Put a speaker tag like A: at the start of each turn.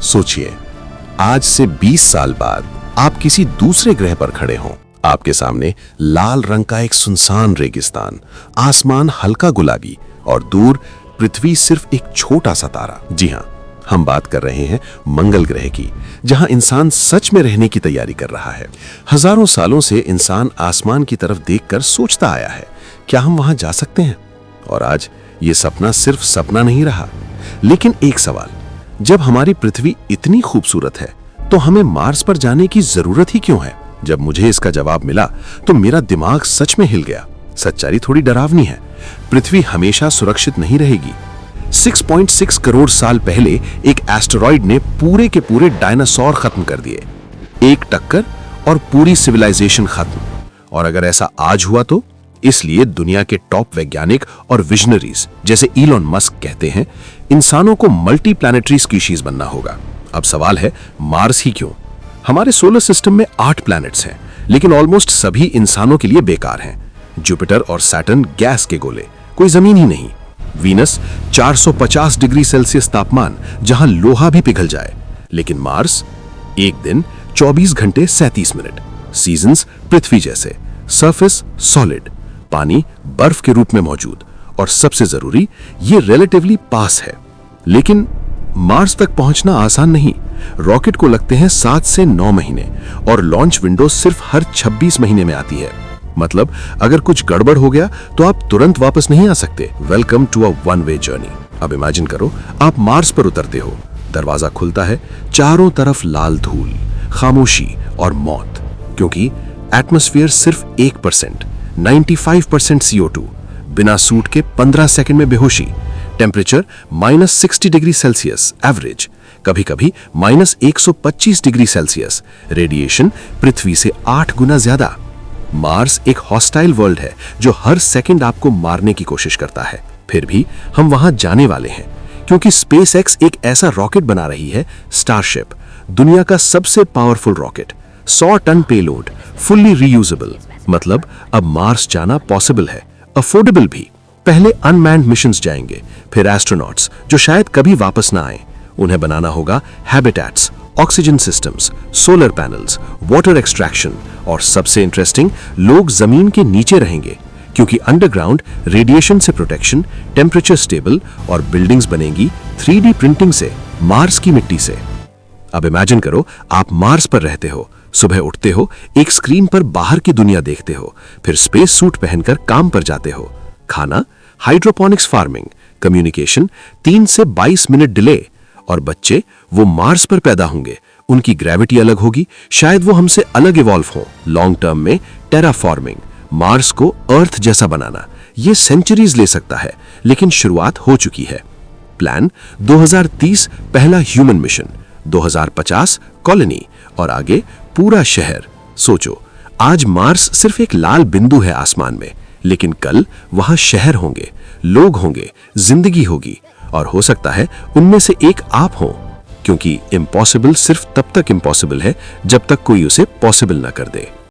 A: सोचिए, आज से 20 साल बाद आप किसी दूसरे ग्रह पर खड़े हों। आपके सामने लाल रंग का एक सुनसान रेगिस्तान, आसमान हल्का गुलाबी और दूर पृथ्वी सिर्फ एक छोटा सा तारा। जी हाँ, हम बात कर रहे हैं मंगल ग्रह की, जहां इंसान सच में रहने की तैयारी कर रहा है। हजारों सालों से इंसान आसमान की तरफ देखकर सोचता आया है, क्या हम वहां जा सकते हैं? और आज ये सपना सिर्फ सपना नहीं रहा। लेकिन एक सवाल, जब हमारी पृथ्वी इतनी खूबसूरत है तो हमें मार्स पर जाने की जरूरत ही क्यों है? जब मुझे इसका जवाब मिला तो मेरा दिमाग सच में हिल गया। सच्चाई थोड़ी डरावनी है। पृथ्वी हमेशा सुरक्षित नहीं रहेगी। 6.6 करोड़ साल पहले एक एस्टेरॉइड ने पूरे के पूरे डायनासोर खत्म कर दिए। एक टक्कर और पूरी सिविलाइजेशन खत्म। और अगर ऐसा आज हुआ तो? इसलिए दुनिया के टॉप वैज्ञानिक और विजनरीज जैसे इलॉन मस्क कहते हैं, इंसानों को मल्टी प्लैनेटरी स्पीशीज बनना होगा। अब सवाल है, मार्स ही क्यों? हमारे सोलर सिस्टम में 8 प्लैनेट्स हैं, लेकिन ऑलमोस्ट सभी इंसानों के लिए बेकार हैं। जुपिटर और सैटर्न गैस के गोले, कोई जमीन ही नहीं। वीनस 450 डिग्री सेल्सियस तापमान, जहां लोहा भी पिघल जाए। लेकिन मार्स, एक दिन 24 घंटे 37 मिनट। सीजन्स पृथ्वी जैसे, सरफेस सॉलिड, पानी बर्फ के रूप में मौजूद, और सबसे जरूरी, ये रिलेटिवली पास है। लेकिन मार्स तक पहुंचना आसान नहीं। रॉकेट को लगते हैं 7 से 9 महीने और लॉन्च विंडो सिर्फ हर 26 महीने में आती है। मतलब अगर कुछ गड़बड़ हो गया तो आप तुरंत वापस नहीं आ सकते। Welcome to a one way journey. अब इमेजिन करो, आप मार्स पर उतरते हो, दरवाजा खुलता है, चारों तरफ लाल धूल, खामोशी और मौत, क्योंकि एटमॉस्फेयर सिर्फ 1%, 95% CO2, बिना सूट के 15 सेकंड में बेहोशी, टेम्परेचर -60 डिग्री सेल्सियस एवरेज, कभी कभी -125 डिग्री सेल्सियस, रेडिएशन पृथ्वी से 8 गुना ज्यादा। मार्स एक हॉस्टाइल वर्ल्ड है जो हर सेकंड आपको मारने की कोशिश करता है। फिर भी हम वहां जाने वाले हैं, क्योंकि स्पेसएक्स एक ऐसा रॉकेट बना रही है, स्टारशिप, दुनिया का सबसे powerful rocket, 100 ton payload, fully reusable. मतलब अब मार्स जाना पॉसिबल है, अफोर्डेबल भी। पहले अनमैन्ड मिशंस जाएंगे, फिर एस्ट्रोनॉट्स जो शायद कभी वापस ना आए। उन्हें बनाना होगा habitats, oxygen systems, solar panels, water extraction, और सबसे इंटरेस्टिंग, लोग जमीन के नीचे रहेंगे, क्योंकि अंडरग्राउंड रेडिएशन से प्रोटेक्शन, टेम्परेचर स्टेबल, और बिल्डिंग्स बनेंगी 3D प्रिंटिंग से, मार्स की मिट्टी से। अब इमेजिन करो, आप मार्स पर रहते हो, सुबह उठते हो, एक स्क्रीन पर बाहर की दुनिया देखते हो, फिर स्पेस सूट पहनकर काम पर जाते हो। खाना हाइड्रोपोनिक्स फार्मिंग, कम्युनिकेशन 3 से 22 मिनट डिले, और बच्चे वो मार्स पर पैदा होंगे। उनकी ग्रेविटी अलग होगी, शायद वो हमसे अलग इवॉल्व हो। लॉन्ग टर्म में टेराफॉर्मिंग, मार्स को अर्थ जैसा बनाना, ये सेंचुरीज ले सकता है, लेकिन शुरुआत हो चुकी है। प्लान 2030 पहला ह्यूमन मिशन, 2050 कॉलोनी, और आगे पूरा शहर। सोचो, आज मार्स सिर्फ एक लाल बिंदु है आसमान में, लेकिन कल वहां शहर होंगे, लोग होंगे, जिंदगी होगी, और हो सकता है उनमें से एक आप हो, क्योंकि इम्पॉसिबल सिर्फ तब तक इम्पॉसिबल है जब तक कोई उसे पॉसिबल ना कर दे।